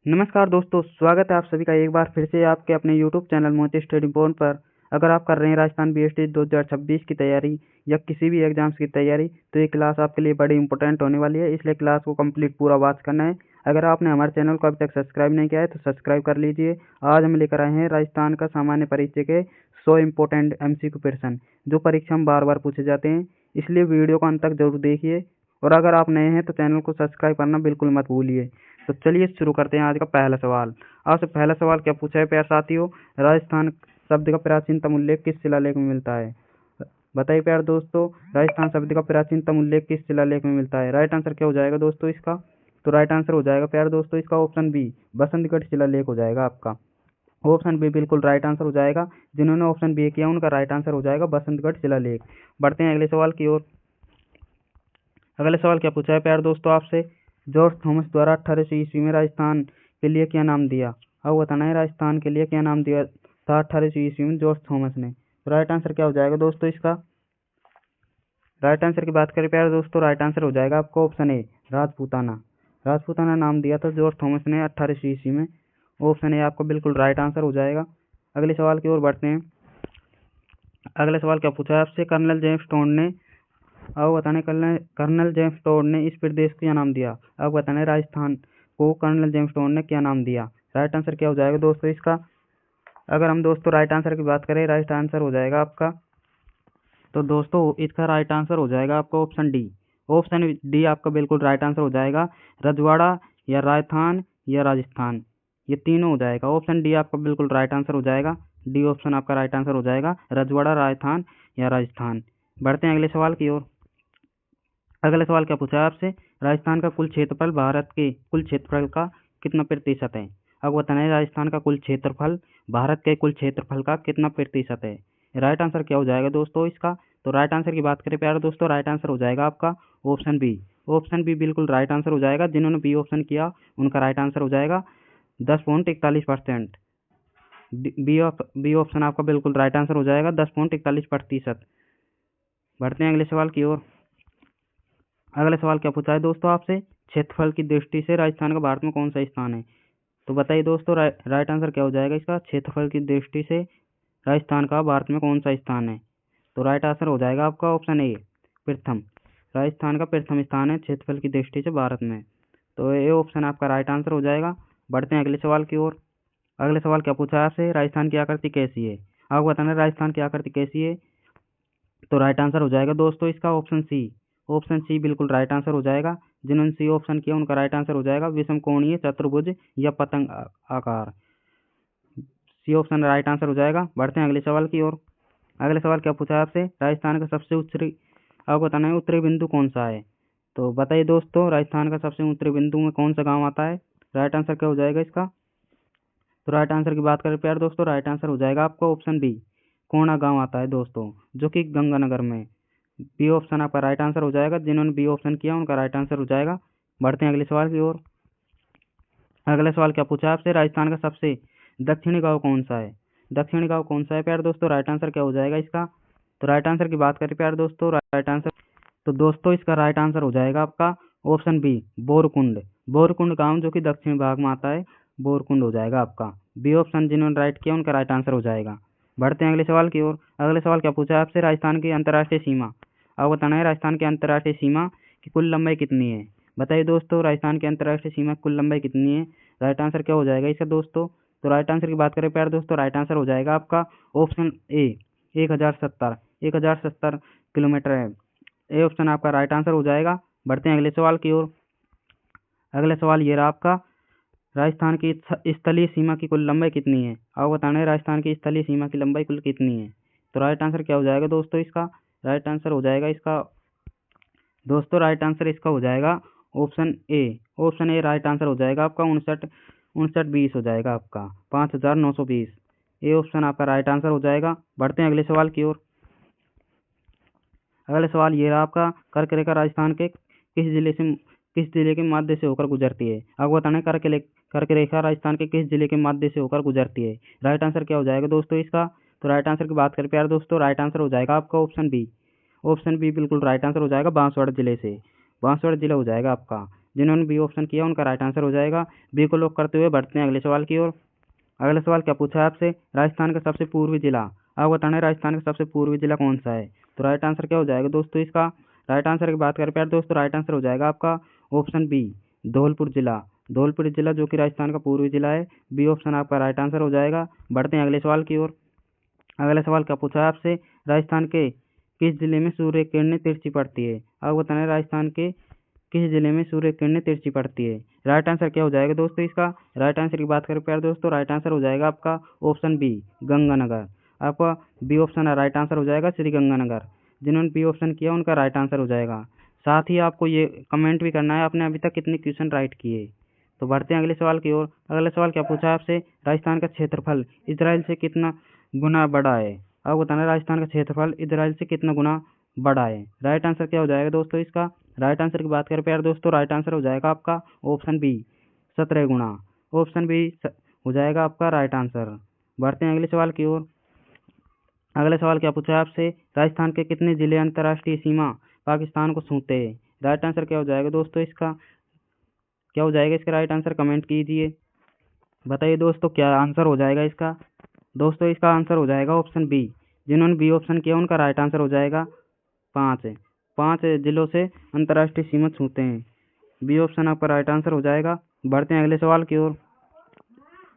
नमस्कार दोस्तों, स्वागत है आप सभी का एक बार फिर से आपके अपने यूट्यूब चैनल मोती स्टडी पॉइंट पर। अगर आप कर रहे हैं राजस्थान बीएसटी 2026 की तैयारी या किसी भी एग्जाम्स की तैयारी, तो ये क्लास आपके लिए बड़ी इंपॉर्टेंट होने वाली है, इसलिए क्लास को कंप्लीट पूरा वॉच करना है। अगर आपने हमारे चैनल को अभी तक सब्सक्राइब नहीं किया है तो सब्सक्राइब कर लीजिए। आज हम लेकर आए हैं राजस्थान का सामान्य परीक्षा के 100 इम्पोर्टेंट MCQ प्रश्न, जो परीक्षा में बार बार पूछे जाते हैं, इसलिए वीडियो को अंत तक जरूर देखिए। और अगर आप नए हैं तो चैनल को सब्सक्राइब करना बिल्कुल मत भूलिए। तो चलिए शुरू करते हैं आज का पहला सवाल। आपसे पहला सवाल क्या पूछा है प्यारे साथियों? राजस्थान शब्द का प्राचीनतम उल्लेख किस शिलालेख में मिलता है? बताइए प्यारे दोस्तों, राजस्थान शब्द का प्राचीनतम उल्लेख किस शिलालेख में मिलता है? राइट आंसर क्या हो जाएगा दोस्तों इसका? तो राइट आंसर हो जाएगा प्यारे दोस्तों इसका ऑप्शन बी, बसंतगढ़ शिलालेख हो जाएगा आपका। ऑप्शन बी बिल्कुल राइट आंसर हो जाएगा। जिन्होंने ऑप्शन बी किया उनका राइट आंसर हो जाएगा बसंतगढ़ शिलालेख। बढ़ते हैं अगले सवाल की ओर। अगला सवाल क्या पूछा है प्यारे दोस्तों आपसे? जॉर्ज थॉमस द्वारा 1800 ईस्वी में राजस्थान के लिए क्या नाम दिया? अब बताना है राजस्थान के लिए क्या नाम दिया था 1800 ईस्वी में जॉर्ज थॉमस ने। तो राइट आंसर क्या हो जाएगा दोस्तों इसका? राइट आंसर की बात करें प्यारे दोस्तों, राइट आंसर हो जाएगा आपको ऑप्शन ए, राजपूताना। राजपूताना नाम दिया था जॉर्ज थॉमस ने 1800 ईस्वी में। ऑप्शन ए आपका बिल्कुल राइट आंसर हो जाएगा। अगले सवाल की ओर बढ़ते हैं। अगला सवाल क्या पूछा है आपसे? कर्नल जेम्स टोड ने अब बताने कर्नल जेम्स टोड ने इस प्रदेश को क्या नाम दिया? अब बताने राजस्थान को कर्नल जेम्स टोड ने क्या नाम दिया? राइट आंसर क्या हो जाएगा दोस्तों इसका? अगर हम दोस्तों राइट आंसर की बात करें, राइट आंसर हो जाएगा आपका, तो दोस्तों इसका राइट आंसर हो जाएगा आपका ऑप्शन डी। ऑप्शन डी आपका बिल्कुल राइट आंसर हो जाएगा। रजवाड़ा या राजस्थान या राजस्थान, ये तीनों हो जाएगा। ऑप्शन डी आपका बिल्कुल राइट आंसर हो जाएगा। डी ऑप्शन आपका राइट आंसर हो जाएगा, रजवाड़ा, राजस्थान या राजस्थान। बढ़ते हैं अगले सवाल की ओर। अगला सवाल क्या पूछा है आपसे? राजस्थान का कुल क्षेत्रफल भारत के कुल क्षेत्रफल का कितना प्रतिशत है? अब बताना है राजस्थान का कुल क्षेत्रफल भारत के कुल क्षेत्रफल का कितना प्रतिशत है? राइट आंसर क्या हो जाएगा दोस्तों इसका? तो राइट आंसर की बात करें प्यारे दोस्तों, राइट आंसर हो जाएगा आपका ऑप्शन बी। ऑप्शन बी बिल्कुल राइट आंसर हो जाएगा। जिन्होंने बी ऑप्शन किया उनका राइट आंसर हो जाएगा 10.41%। बी ऑप्शन आपका बिल्कुल राइट आंसर हो जाएगा 10.41%। बढ़ते हैं अगले सवाल की ओर। अगला सवाल क्या पूछा है दोस्तों आपसे? क्षेत्रफल की दृष्टि से राजस्थान का भारत में कौन सा स्थान है? तो बताइए दोस्तों, राइट आंसर क्या हो जाएगा इसका? क्षेत्रफल की दृष्टि से राजस्थान का भारत में कौन सा स्थान है? तो राइट आंसर हो जाएगा आपका ऑप्शन ए, प्रथम। राजस्थान का प्रथम स्थान है क्षेत्रफल की दृष्टि से भारत में। तो ये ऑप्शन आपका राइट आंसर हो जाएगा। बढ़ते हैं अगले सवाल की ओर। अगले सवाल क्या पूछा है आपसे? राजस्थान की आकृति कैसी है? आपको बताना है राजस्थान की आकृति कैसी है। तो राइट आंसर हो जाएगा दोस्तों इसका ऑप्शन सी। ऑप्शन सी बिल्कुल राइट आंसर हो जाएगा। जिन्होंने सी ऑप्शन किया उनका राइट आंसर हो जाएगा विषम कोणीय चतुर्भुज या पतंग आकार। सी ऑप्शन राइट आंसर हो जाएगा। बढ़ते हैं अगले सवाल की ओर। अगले सवाल क्या पूछा है आपसे? राजस्थान का सबसे उत्तरी, आपको बताना है उत्तरी बिंदु कौन सा है? तो बताइए दोस्तों, राजस्थान का सबसे उत्तरी बिंदु में कौन सा गाँव आता है? राइट आंसर क्या हो जाएगा इसका? तो राइट आंसर की बात करें प्यारे दोस्तों, राइट आंसर हो जाएगा आपका ऑप्शन बी, कोणा गांव आता है दोस्तों, जो कि गंगानगर में। बी ऑप्शन आपका राइट आंसर हो जाएगा। जिन्होंने बी ऑप्शन किया उनका राइट आंसर हो जाएगा। बढ़ते हैं अगले सवाल की ओर। अगला सवाल क्या पूछा है आपसे? राजस्थान का सबसे दक्षिणी गांव कौन सा है? दक्षिणी गांव कौन सा है प्यारे दोस्तों? राइट आंसर क्या हो जाएगा इसका? तो राइट आंसर की बात करें प्यारे दोस्तों, राइट आंसर, तो दोस्तों इसका राइट आंसर हो जाएगा आपका ऑप्शन बी, बोरकुंड। बोरकुंड गांव जो कि दक्षिण भाग में आता है, बोरकुंड हो जाएगा आपका। बी ऑप्शन जिन्होंने राइट किया उनका राइट आंसर हो जाएगा। बढ़ते हैं अगले सवाल की ओर। अगले सवाल क्या पूछा है आपसे? राजस्थान की अंतर्राष्ट्रीय सीमा, अब बताना है राजस्थान की अंतर्राष्ट्रीय सीमा की कुल लंबाई कितनी है? बताइए दोस्तों, राजस्थान की अंतर्राष्ट्रीय सीमा की कुल लंबाई कितनी है? राइट आंसर क्या हो जाएगा इसका दोस्तों? तो राइट आंसर की बात करें प्यारे दोस्तों, राइट आंसर हो जाएगा आपका ऑप्शन ए, 1070 किलोमीटर है। ए ऑप्शन आपका राइट आंसर हो जाएगा। बढ़ते हैं अगले सवाल की ओर। अगला सवाल ये रहा आपका, राजस्थान की स्थलीय सीमा की कुल लंबाई कितनी है? आपको बताना है राजस्थान की स्थलीय सीमा की लंबाई कुल कितनी है? तो राइट आंसर क्या हो जाएगा दोस्तों इसका? राइट आंसर हो जाएगा इसका दोस्तों, राइट आंसर इसका हो जाएगा option A. Option A right answer हो जाएगा आपका 59 हो जाएगा आपका 5920। ए ऑप्शन आपका राइट आंसर हो जाएगा। बढ़ते हैं अगले सवाल की ओर। अगला सवाल ये रहा आपका, कर्क रेखा राजस्थान के किस जिले के माध्य से होकर गुजरती है? आपको बताना है कर्क रेखा राजस्थान के किस जिले के माध्य से होकर गुजरती है? राइट आंसर क्या हो जाएगा दोस्तों इसका? तो राइट आंसर की बात करें प्यारे दोस्तों, राइट आंसर हो जाएगा आपका ऑप्शन बी। ऑप्शन बी बिल्कुल राइट आंसर हो जाएगा, बांसवाड़ा जिले से। बांसवाड़ा जिला हो जाएगा आपका। जिन्होंने बी ऑप्शन किया उनका राइट आंसर हो जाएगा। बी को लॉक करते हुए बढ़ते हैं अगले सवाल की ओर। अगला सवाल क्या पूछा है आपसे, राजस्थान का सबसे पूर्वी जिला। आप बताना राजस्थान का सबसे पूर्वी जिला कौन सा है। तो राइट आंसर क्या हो जाएगा दोस्तों इसका। राइट आंसर की बात करें प्यार दोस्तों, राइट आंसर हो जाएगा आपका ऑप्शन बी, धौलपुर जिला। धौलपुर जिला जो कि राजस्थान का पूर्वी जिला है। बी ऑप्शन आपका राइट आंसर हो जाएगा। बढ़ते हैं अगले सवाल की ओर। अगला सवाल क्या पूछा है आपसे, राजस्थान के किस जिले में सूर्य किरणें तिरछी पड़ती है। आप बताना राजस्थान के किस जिले में सूर्य किरणें तिरछी पड़ती है। राइट आंसर क्या हो जाएगा दोस्तों इसका। राइट आंसर की बात करें प्यार दोस्तों, राइट आंसर हो जाएगा आपका ऑप्शन बी, गंगानगर। आपका बी ऑप्शन राइट आंसर हो जाएगा श्री गंगानगर। जिन्होंने बी ऑप्शन किया उनका राइट आंसर हो जाएगा। साथ ही आपको ये कमेंट भी करना है आपने अभी तक कितने क्वेश्चन राइट किए। तो बढ़ते हैं अगले सवाल की ओर। अगला सवाल क्या पूछा है आपसे, राजस्थान का क्षेत्रफल इजराइल से कितना गुना बड़ा है। आप बताना राजस्थान का क्षेत्रफल इजराइल से कितना गुना बड़ा है। राइट आंसर क्या हो जाएगा दोस्तों इसका। राइट आंसर की बात करें प्यार दोस्तों, राइट आंसर हो जाएगा आपका ऑप्शन बी, 17 गुना। ऑप्शन बी हो जाएगा आपका राइट आंसर। बढ़ते हैं अगले सवाल की ओर। अगला सवाल क्या पूछा है आपसे, राजस्थान के कितने जिले अंतर्राष्ट्रीय सीमा पाकिस्तान को छूते हैं। राइट आंसर क्या हो जाएगा दोस्तों इसका। क्या हो जाएगा इसका राइट आंसर, कमेंट कीजिए। बताइए दोस्तों क्या आंसर हो जाएगा इसका। दोस्तों इसका आंसर हो जाएगा ऑप्शन बी। जिन्होंने बी ऑप्शन किया उनका राइट आंसर हो जाएगा 5 है। 5 जिलों से अंतर्राष्ट्रीय सीमा छूते हैं। बी ऑप्शन आपका राइट आंसर हो जाएगा। बढ़ते हैं अगले सवाल की ओर।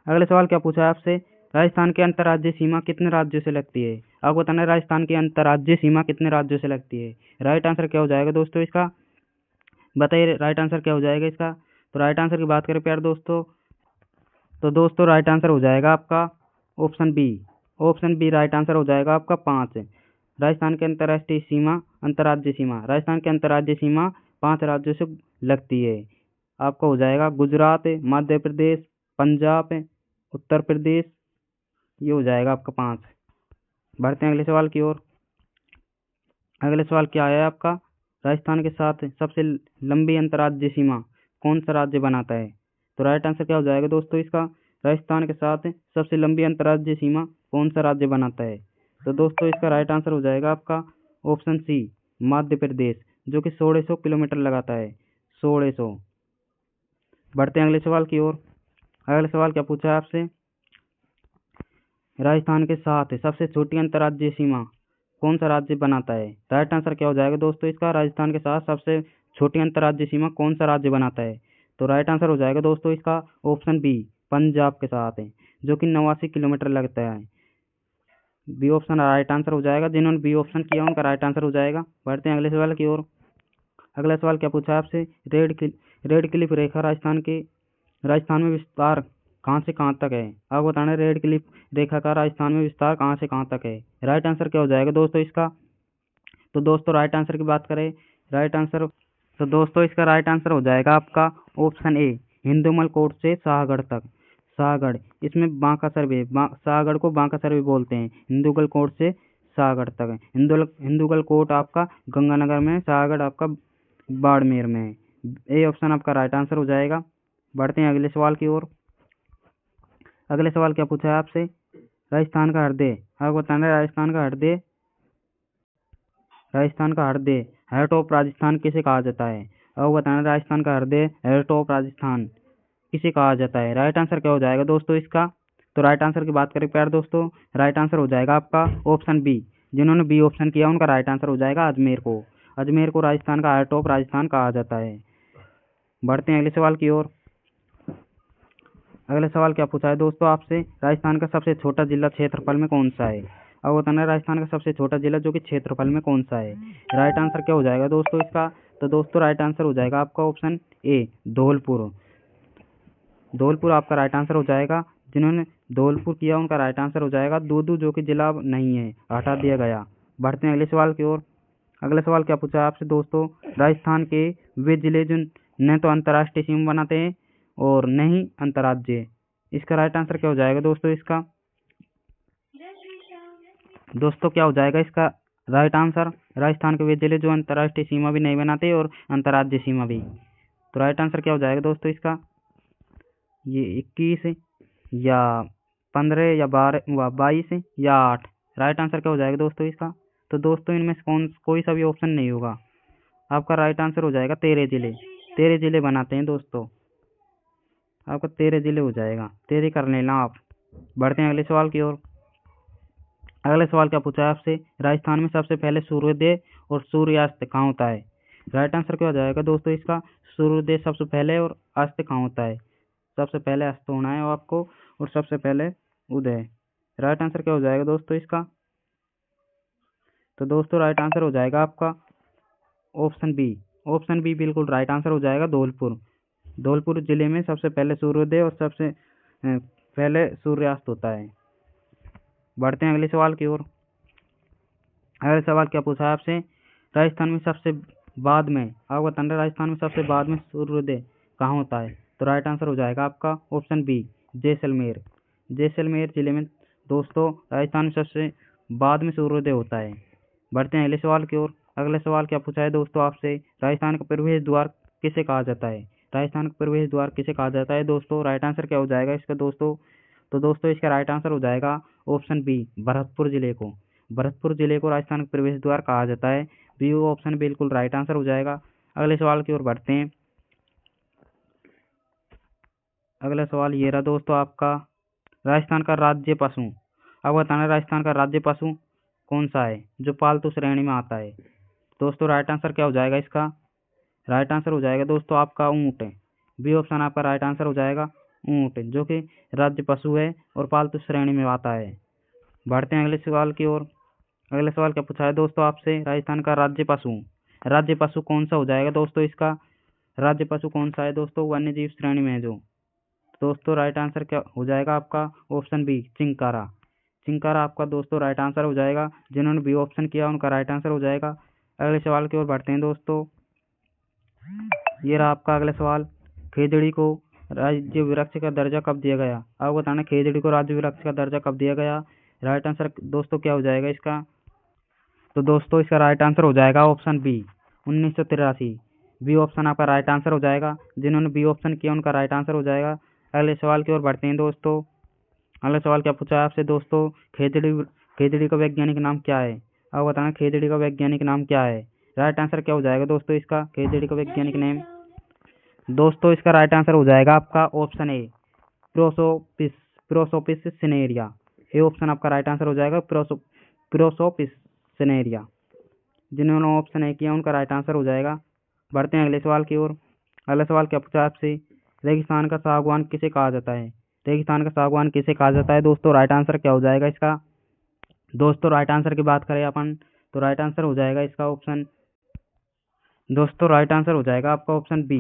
अगले सवाल क्या पूछा है आपसे, राजस्थान की अंतर्राज्यीय सीमा कितने राज्यों से लगती है। आपको बताना है राजस्थान की अंतर्राज्यीय सीमा कितने राज्यों से लगती है। राइट आंसर क्या हो जाएगा दोस्तों इसका। बताइए राइट आंसर क्या हो जाएगा इसका। तो राइट आंसर की बात करें प्यार दोस्तों, तो दोस्तों राइट आंसर हो जाएगा आपका option B. Option B right answer हो जाएगा आपका 5। राजस्थान की अंतर्राष्ट्रीय सीमा, अंतर्राज्यीय सीमा, राजस्थान की अंतर्राज्यीय सीमा 5 राज्यों से लगती है। आपका हो जाएगा गुजरात, मध्य प्रदेश, पंजाब, उत्तर प्रदेश, ये हो जाएगा आपका 5। बढ़ते हैं अगले सवाल की ओर। अगले सवाल क्या है आपका, राजस्थान के साथ सबसे लंबी अंतर्राज्यीय सीमा कौन सा राज्य बनाता है। तो राइट आंसर क्या हो जाएगा दोस्तों इसका। राजस्थान के साथ सबसे लंबी अंतर्राज्यीय सीमा कौन सा राज्य बनाता है। तो दोस्तों इसका राइट आंसर हो जाएगा आपका ऑप्शन सी, मध्य प्रदेश, जो कि 1600 किलोमीटर लगाता है, 1600। बढ़ते हैं अगले सवाल की ओर। अगले सवाल क्या पूछा है आपसे, राजस्थान के साथ सबसे छोटी अंतर्राज्यीय सीमा कौन सा राज्य बनाता है। राइट आंसर क्या हो जाएगा दोस्तों इसका। राजस्थान के साथ सबसे छोटी अंतर्राज्यीय सीमा कौन सा राज्य बनाता है। तो राइट आंसर हो जाएगा दोस्तों इसका ऑप्शन बी, पंजाब के साथ है, जो कि 89 किलोमीटर लगता है। बी ऑप्शन राइट आंसर हो जाएगा। जिन्होंने बी ऑप्शन किया उनका राइट आंसर हो जाएगा। बढ़ते हैं अगले सवाल की ओर। अगला सवाल क्या पूछा है आपसे, रेड क्लिफ रेखा राजस्थान में विस्तार कहाँ से कहाँ तक है। आप बताना रेड क्लिफ रेखा का राजस्थान में विस्तार कहाँ से कहाँ तक है। राइट आंसर क्या हो जाएगा दोस्तों इसका। तो दोस्तों राइट आंसर की बात करें, राइट आंसर, तो दोस्तों इसका राइट आंसर हो जाएगा आपका ऑप्शन ए, हिंदुमल कोट से शाहगढ़ तक। शाहगढ़, इसमें बांका सर्वे, शाहगढ़ को बांका सर्वे बोलते हैं। हिंदुगल कोट से शाहगढ़ तक है। हिंदुगल कोट आपका गंगानगर में, शाहगढ़ आपका बाड़मेर में है। ए ऑप्शन आपका राइट आंसर हो जाएगा। बढ़ते हैं अगले सवाल की ओर। अगले सवाल क्या पूछा है आपसे, राजस्थान का हृदय। आपको बताना है राजस्थान का हृदय, हार्ट ऑफ राजस्थान किसे कहा जाता है। आपको बताना है राजस्थान का हृदय, हार्ट ऑफ राजस्थान किसे कहा जाता है। राइट आंसर क्या हो जाएगा दोस्तों इसका। तो राइट आंसर की बात करें प्यार दोस्तों, राइट आंसर हो जाएगा आपका ऑप्शन बी। जिन्होंने बी ऑप्शन किया उनका राइट आंसर हो जाएगा अजमेर को। अजमेर को राजस्थान का हार्ट ऑफ राजस्थान कहा जाता है। बढ़ते हैं अगले सवाल की ओर। अगला सवाल क्या पूछा है दोस्तों आपसे, राजस्थान का सबसे छोटा जिला क्षेत्रफल में कौन सा है। अब बताना है राजस्थान का सबसे छोटा जिला जो कि क्षेत्रफल में कौन सा है। राइट आंसर क्या हो जाएगा दोस्तों इसका। तो दोस्तों राइट आंसर हो जाएगा आपका ऑप्शन ए, धौलपुर। धौलपुर आपका राइट आंसर हो जाएगा। जिन्होंने धौलपुर किया उनका राइट आंसर हो जाएगा दूदू, जो कि जिला नहीं है, हटा दिया गया। बढ़ते हैं अगले सवाल की ओर। अगला सवाल क्या पूछा है आपसे दोस्तों, राजस्थान के वे जिले जो न तो अंतर्राष्ट्रीय सीमा बनाते हैं और न ही अंतर्राज्यीय। इसका राइट आंसर क्या हो जाएगा दोस्तों इसका। दोस्तों क्या हो जाएगा इसका राइट आंसर, राजस्थान के वे जिले जो अंतर्राष्ट्रीय सीमा भी नहीं बनाते और अंतर्राज्यीय सीमा भी। तो राइट आंसर क्या हो जाएगा दोस्तों इसका। ये 21 या 15 या 12 22 या 8। राइट आंसर क्या हो जाएगा दोस्तों इसका। तो दोस्तों इनमें से कोई सा भी ऑप्शन नहीं होगा। आपका राइट आंसर हो जाएगा 13 जिले। 13 जिले बनाते हैं दोस्तों। आपका 13 जिले हो जाएगा, 13 कर लेना आप। बढ़ते हैं अगले सवाल की ओर। अगले सवाल क्या पूछा है आपसे, राजस्थान में सबसे पहले सूर्योदय और सूर्यास्त कहाँ होता है। राइट आंसर क्या हो जाएगा दोस्तों इसका, सूर्योदय सबसे पहले और अस्त कहाँ होता है। सबसे पहले अस्त होना है आपको और सबसे पहले उदय। राइट आंसर क्या हो जाएगा दोस्तों इसका, तो दोस्तों राइट आंसर हो जाएगा आपका ऑप्शन बी। ऑप्शन बी बिल्कुल राइट आंसर हो जाएगा, धौलपुर। धौलपुर जिले में सबसे पहले सूर्योदय और सबसे पहले सूर्यास्त होता है। बढ़ते हैं अगले सवाल की ओर। अगले सवाल क्या पूछा है आपसे, राजस्थान में सबसे बाद में, आप बताना राजस्थान में सबसे बाद में सूर्योदय कहाँ होता है। तो राइट आंसर हो जाएगा आपका ऑप्शन बी, जैसलमेर। जैसलमेर जिले में दोस्तों राजस्थान में सबसे बाद में सूर्योदय होता है। बढ़ते हैं अगले सवाल की ओर। अगले सवाल क्या पूछा है दोस्तों आपसे, राजस्थान का प्रवेश द्वार किसे कहा जाता है। राजस्थान का प्रवेश द्वार किसे कहा जाता है दोस्तों। राइट आंसर क्या हो जाएगा इसका दोस्तों, तो दोस्तों इसका राइट आंसर हो जाएगा ऑप्शन बी, भरतपुर जिले को। भरतपुर जिले को राजस्थान का प्रवेश द्वार कहा जाता है। बी ऑप्शन बिल्कुल राइट आंसर हो जाएगा। अगले सवाल की ओर बढ़ते हैं। अगला सवाल ये रहा दोस्तों आपका, राजस्थान का राज्य पशु, अब बताना राजस्थान का राज्य पशु कौन सा है जो पालतू श्रेणी में आता है। दोस्तों राइट आंसर क्या हो जाएगा इसका, राइट आंसर हो जाएगा दोस्तों आपका ऊँट। बी ऑप्शन आपका राइट आंसर हो जाएगा, ऊँट, जो कि राज्य पशु है और पालतू श्रेणी में आता है। बढ़ते हैं अगले सवाल की ओर। अगले सवाल क्या पूछा है दोस्तों आपसे, राजस्थान का राज्य पशु कौन सा हो जाएगा दोस्तों इसका। राज्य पशु कौन सा है दोस्तों, वन्य जीव श्रेणी में है जो। दोस्तों राइट आंसर क्या हो जाएगा आपका ऑप्शन बी, चिंकारा। चिंकारा आपका दोस्तों राइट आंसर हो जाएगा। जिन्होंने बी ऑप्शन किया उनका राइट आंसर हो जाएगा। अगले सवाल की ओर बढ़ते हैं दोस्तों। ये रहा आपका अगला सवाल, खेजड़ी को राज्य वृक्ष का दर्जा कब दिया गया। आप बताना खेजड़ी को राज्य वृक्ष का दर्जा कब दिया गया। राइट आंसर दोस्तों क्या हो जाएगा इसका, तो दोस्तों इसका राइट आंसर हो जाएगा ऑप्शन बी, 1983। बी ऑप्शन आपका राइट आंसर हो जाएगा। जिन्होंने बी ऑप्शन किया उनका राइट आंसर हो जाएगा। अगले सवाल की ओर बढ़ते हैं दोस्तों। अगला सवाल क्या पूछा है आपसे दोस्तों, खेजड़ी का वैज्ञानिक नाम क्या है। आप बताना खेजड़ी का वैज्ञानिक नाम क्या है। राइट आंसर क्या हो जाएगा दोस्तों इसका, खेजड़ी का वैज्ञानिक नेम। दोस्तों इसका राइट आंसर हो जाएगा आपका option A, Prosopis. Prosopis सिनेरिया, A option आपका राइट आंसर हो जाएगा, प्रोसोपिस सिनेरिया। जिन्होंने ऑप्शन ए किया उनका राइट आंसर हो जाएगा। बढ़ते हैं अगले सवाल की ओर। अगला सवाल क्या पूछा आपसे, रेगिस्तान का सागवान किसे कहा जाता है। रेगिस्तान का सागवान किसे कहा जाता है दोस्तों, राइट आंसर क्या हो जाएगा इसका। दोस्तों राइट आंसर की बात करें अपन तो राइट आंसर हो जाएगा इसका ऑप्शन, दोस्तों राइट आंसर हो जाएगा आपका ऑप्शन बी,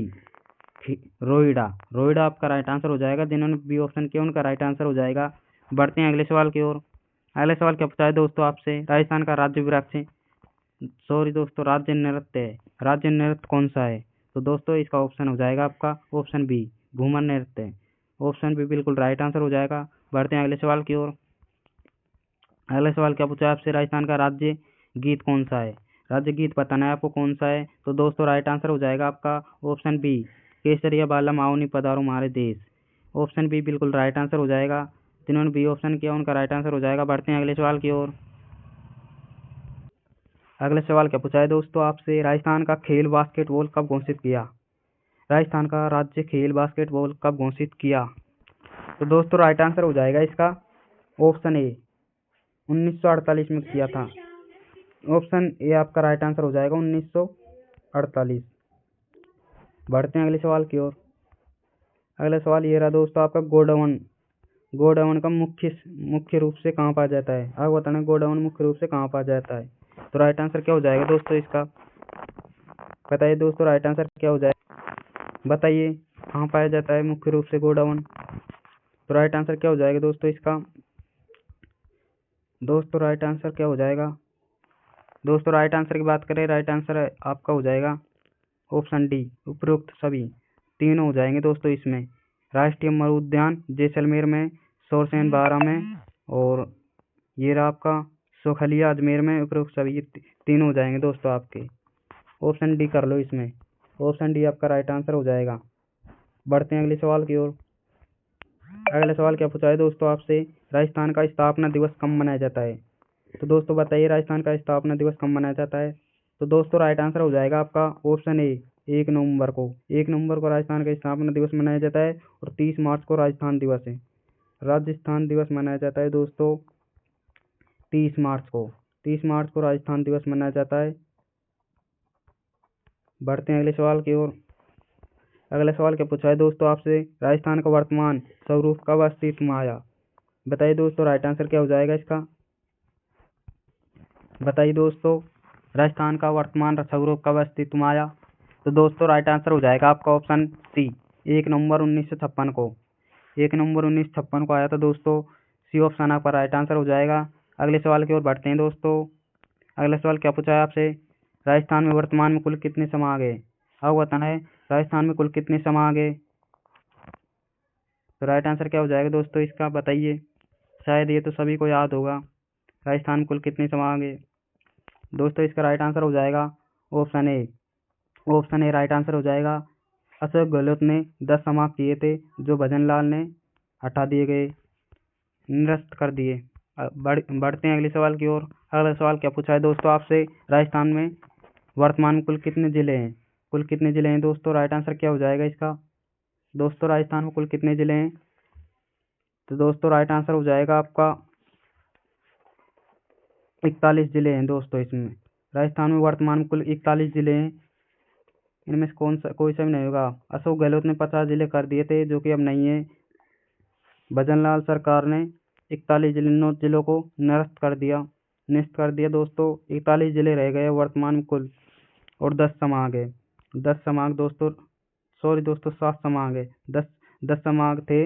रोइडा। रोइडा आपका राइट आंसर हो जाएगा। जिन्होंने बी ऑप्शन किया उनका राइट आंसर हो जाएगा। बढ़ते हैं अगले सवाल की ओर। अगले सवाल क्या पूछा है दोस्तों आपसे, राजस्थान का राज्य वृक्ष, सॉरी दोस्तों राज्य नृत्य है, राज्य नृत्य कौन सा है। तो दोस्तों इसका ऑप्शन हो जाएगा आपका ऑप्शन बी, घूमर नृत्य। ऑप्शन बी बिल्कुल राइट आंसर हो जाएगा। बढ़ते हैं अगले सवाल की ओर। अगले सवाल क्या पूछा है आपसे, राजस्थान का राज्य गीत कौन सा है। राज्य गीत बताना है आपको कौन सा है। तो दोस्तों राइट आंसर हो जाएगा आपका ऑप्शन बी, केसरिया बालम आओनी पधारो हमारे देश। ऑप्शन बी बिल्कुल राइट आंसर हो जाएगा। जिन्होंने बी ऑप्शन किया उनका राइट आंसर हो जाएगा। बढ़ते हैं अगले सवाल की ओर। अगले सवाल क्या पूछा है दोस्तों आपसे, राजस्थान का खेल बास्केटबॉल कब घोषित किया। राजस्थान का राज्य खेल बास्केटबॉल कब घोषित किया। तो दोस्तों राइट आंसर हो जाएगा इसका ऑप्शन ए, 1948 में किया था। ऑप्शन ए आपका राइट आंसर हो जाएगा 1948। बढ़ते हैं अगले सवाल की ओर। अगला सवाल ये रहा दोस्तों आपका, गोडाउन। गोडाउन का मुख्य रूप से कहाँ पाया जाता है। आप बताना गोडाउन मुख्य रूप से कहाँ पाया जाता है। तो राइट आंसर क्या हो जाएगा दोस्तों इसका, बताइए दोस्तों राइट आंसर क्या हो जाएगा, बताइए कहाँ पाया जाता है मुख्य रूप से गोडाउन। तो राइट आंसर क्या हो जाएगा दोस्तों इसका, दोस्तों राइट आंसर क्या हो जाएगा। दोस्तों राइट आंसर की बात करें, राइट आंसर आपका हो जाएगा ऑप्शन डी, उपरोक्त सभी तीनों हो जाएंगे दोस्तों इसमें। राष्ट्रीय मरु उद्यान जैसलमेर में, सोरसेन बारा में, और ये रहा आपका सोखलिया अजमेर में। उपरोक्त सभी तीनों हो जाएंगे दोस्तों आपके। ऑप्शन डी कर लो इसमें, ऑप्शन डी आपका राइट आंसर हो जाएगा। बढ़ते हैं अगले सवाल की ओर। अगला सवाल क्या पूछा है दोस्तों आपसे, राजस्थान का स्थापना दिवस कब मनाया जाता है। तो दोस्तों बताइए राजस्थान का स्थापना दिवस कब मनाया जाता है। तो दोस्तों राइट आंसर हो जाएगा आपका ऑप्शन ए, 1 नवंबर को राजस्थान का स्थापना दिवस मनाया जाता है और 30 मार्च को राजस्थान दिवस है। राजस्थान दिवस मनाया जाता है दोस्तों 30 मार्च को राजस्थान दिवस मनाया जाता है। बढ़ते हैं अगले सवाल की ओर। अगला सवाल क्या पूछा है दोस्तों आपसे, राजस्थान का वर्तमान स्वरूप कब अस्तित्व में आया? बताइए दोस्तों, राइट आंसर क्या हो जाएगा इसका? बताइए दोस्तों, राजस्थान का वर्तमान स्वरूप कब अस्तित्व में आया? तो दोस्तों राइट आंसर हो जाएगा आपका ऑप्शन सी, 1 नवंबर 1956 को। 1 नवंबर 1956 को आया था दोस्तों। सी ऑप्शन आपका राइट आंसर हो जाएगा। अगले सवाल की ओर बढ़ते हैं दोस्तों। अगला सवाल क्या पूछा है आपसे, राजस्थान में वर्तमान में कुल कितने समाज है? आपको बताना है राजस्थान में कुल कितने समाज है। तो राइट आंसर क्या हो जाएगा दोस्तों इसका? बताइए, शायद ये तो सभी को याद होगा। राजस्थान में कुल कितने समाज है दोस्तों? इसका राइट आंसर हो जाएगा ऑप्शन ए राइट आंसर हो जाएगा। अशोक गहलोत ने 10 समाप्त किए थे, जो भजन लाल ने हटा दिए गए, निरस्त कर दिए। बढ़ते हैं अगले सवाल की ओर। अगला सवाल क्या पूछा है दोस्तों आपसे, राजस्थान में वर्तमान में कुल कितने जिले हैं? कुल कितने जिले हैं दोस्तों? राइट आंसर क्या हो जाएगा इसका? दोस्तों राजस्थान में कुल कितने जिले हैं? तो दोस्तों राइट आंसर हो जाएगा आपका 41 जिले हैं दोस्तों। इसमें राजस्थान में वर्तमान में कुल 41 जिले हैं। इनमें से कोई सा भी नहीं होगा। अशोक गहलोत ने 50 जिले कर दिए थे, जो कि अब नहीं है। भजनलाल सरकार ने 41 जिलों को निरस्त कर दिया दोस्तों। 41 जिले रह गए वर्तमान में कुल, और 10 समाज है। 10 समाज दोस्तों, सॉरी दोस्तों 7 समाज है। 10 समाज थे।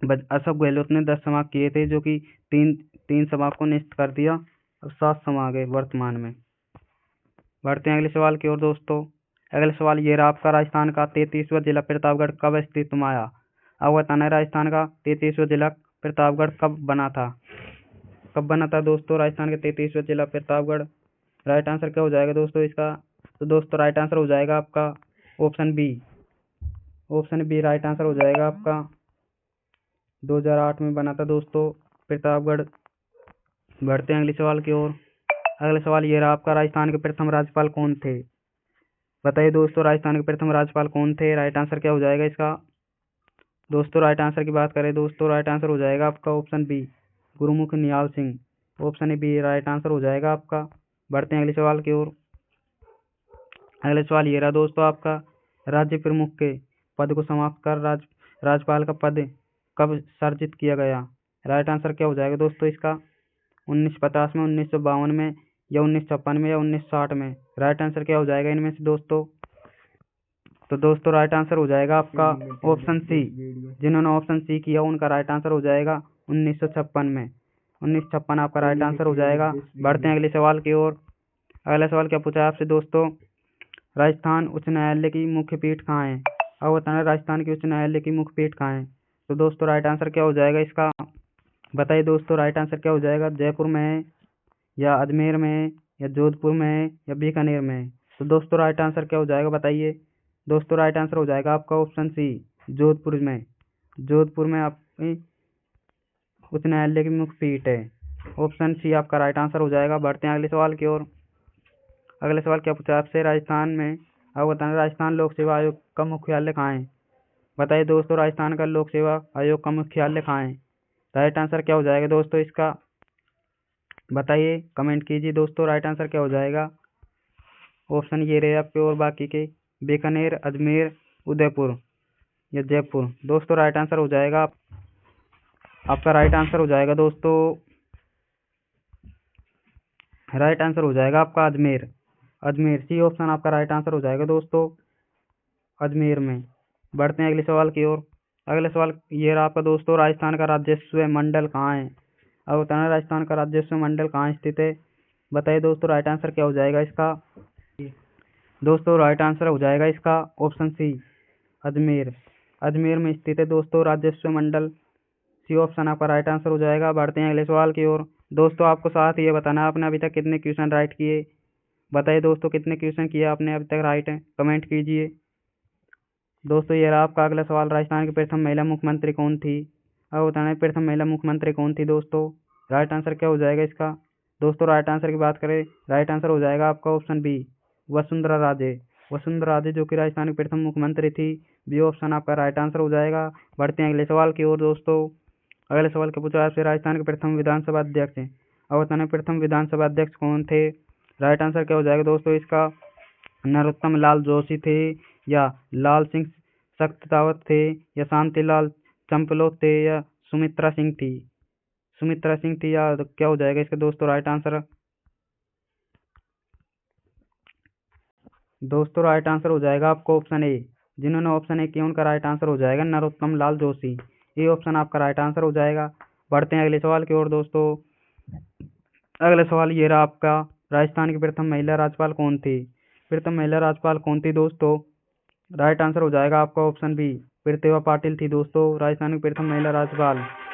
अशोक गहलोत ने 10 समाज किए थे, जो कि तीन समाज को निरस्त कर दिया। अब 7 समाज है वर्तमान में। बढ़ते हैं अगले सवाल की ओर दोस्तों। अगला सवाल ये रहा आपका, राजस्थान का 33वां जिला प्रतापगढ़ कब अस्तित्व में आया? अब बताना है राजस्थान का 33वां जिला प्रतापगढ़ कब बना था दोस्तों? राजस्थान का 33वां जिला प्रतापगढ़। राइट आंसर क्या हो जाएगा दोस्तों इसका? तो दोस्तों राइट आंसर हो जाएगा आपका ऑप्शन बी राइट आंसर हो जाएगा आपका। 2008 में बना था दोस्तों प्रतापगढ़। बढ़ते हैं अगले सवाल की ओर। अगला सवाल ये रहा आपका, राजस्थान के प्रथम राज्यपाल कौन थे? बताइए दोस्तों, राजस्थान के प्रथम राज्यपाल कौन थे? राइट आंसर क्या हो जाएगा इसका? दोस्तों राइट आंसर की बात करें दोस्तों, राइट आंसर हो जाएगा आपका option B, Gurmukh Nihal Singh. Option B right answer हो जाएगा आपका। बढ़ते हैं अगले सवाल की ओर। अगले सवाल ये रहा दोस्तों आपका, राज्य प्रमुख के पद को समाप्त कर राज्यपाल का पद कब सर्जित किया गया? राइट आंसर क्या हो जाएगा दोस्तों इसका? 1950 में, 1952 में, या 1956 में, या 1960 में? राइट आंसर क्या हो जाएगा इनमें से दोस्तों? तो दोस्तों राइट आंसर हो जाएगा आपका ऑप्शन सी। जिन्होंने ऑप्शन सी किया उनका राइट आंसर हो जाएगा 1956 में। 1956 आपका राइट आंसर हो जाएगा। बढ़ते हैं अगले सवाल की ओर। अगला सवाल क्या पूछा है आपसे दोस्तों, राजस्थान उच्च न्यायालय की मुख्य पीठ कहाँ है? अब बताना राजस्थान की उच्च न्यायालय की मुख्य पीठ कहाँ है? तो दोस्तों राइट आंसर क्या हो जाएगा इसका? बताइए दोस्तों, राइट आंसर क्या हो जाएगा? जयपुर में है, या अजमेर में है, या जोधपुर में है, या बीकानेर में है? तो दोस्तों राइट आंसर क्या हो जाएगा? बताइए दोस्तों, राइट आंसर हो जाएगा आपका ऑप्शन सी, जोधपुर में आपकी उच्च न्यायालय की मुख्य पीठ है। ऑप्शन सी आपका राइट आंसर हो जाएगा। बढ़ते हैं अगले सवाल की ओर। अगले सवाल क्या पूछा आपसे, राजस्थान में अब बताना राजस्थान लोक सेवा आयोग का मुख्यालय कहाँ है? बताइए दोस्तों, राजस्थान का लोक सेवा आयोग का मुख्यालय कहाँ है? राइट आंसर क्या हो जाएगा दोस्तों इसका? बताइए, कमेंट कीजिए दोस्तों, राइट आंसर क्या हो जाएगा? ऑप्शन ये रहे आपके और बाकी के, बीकानेर, अजमेर, उदयपुर, या जयपुर। दोस्तों राइट आंसर हो जाएगा आपका राइट आंसर हो जाएगा दोस्तों, राइट आंसर हो जाएगा आपका अजमेर। सी ऑप्शन आपका राइट आंसर हो जाएगा दोस्तों, अजमेर में। बढ़ते हैं अगले सवाल की ओर। अगले सवाल ये रहा आपका दोस्तों, राजस्थान का राजस्व मंडल कहाँ है? अब बताना राजस्थान का राजस्व मंडल कहाँ स्थित है? बताइए दोस्तों, राइट आंसर क्या हो जाएगा इसका? दोस्तों राइट आंसर हो जाएगा इसका ऑप्शन सी, अजमेर में स्थित है दोस्तों राजस्व मंडल। सी ऑप्शन आपका राइट आंसर हो जाएगा। बढ़ते हैं अगले सवाल की ओर। दोस्तों आपको साथ ये बताना, आपने अभी तक कितने क्वेश्चन राइट किए? बताइए दोस्तों, कितने क्वेश्चन किए आपने अभी तक राइट है? कमेंट कीजिए दोस्तों। ये रहा आपका अगला सवाल, राजस्थान की प्रथम महिला मुख्यमंत्री कौन थी? अब बताना है प्रथम महिला मुख्यमंत्री कौन थी दोस्तों? राइट आंसर क्या हो जाएगा इसका? दोस्तों राइट आंसर की बात करें, राइट आंसर हो जाएगा आपका ऑप्शन बी, वसुंधरा राजे। वसुंधरा राजे जो कि राजस्थान की प्रथम मुख्यमंत्री थी। बी ऑप्शन आपका राइट आंसर हो जाएगा। बढ़ते हैं अगले सवाल की ओर दोस्तों। अगले सवाल का पूछा आपसे, राजस्थान के प्रथम विधानसभा अध्यक्ष हैं। अब बताना प्रथम विधानसभा अध्यक्ष कौन थे। राइट आंसर क्या हो जाएगा दोस्तों इसका, नरोत्तम लाल जोशी थे, या लाल सिंह सख्तावत थे, या शांतिलाल चंपलोत थे, या सुमित्रा सिंह थी। सुमित्रा सिंह थी, या क्या हो जाएगा इसका दोस्तों राइट आंसर। दोस्तों राइट आंसर हो जाएगा आपको ऑप्शन ए। जिन्होंने ऑप्शन ए किया उनका राइट आंसर हो जाएगा नरोत्तम लाल जोशी। ये ऑप्शन आपका राइट आंसर हो जाएगा। बढ़ते हैं अगले सवाल की ओर दोस्तों। अगला सवाल ये रहा आपका, राजस्थान की प्रथम महिला राज्यपाल कौन थी। प्रथम महिला राज्यपाल कौन थी दोस्तों। राइट आंसर हो जाएगा आपका ऑप्शन बी, प्रतिभा पाटिल थी दोस्तों राजस्थान की प्रथम महिला राज्यपाल।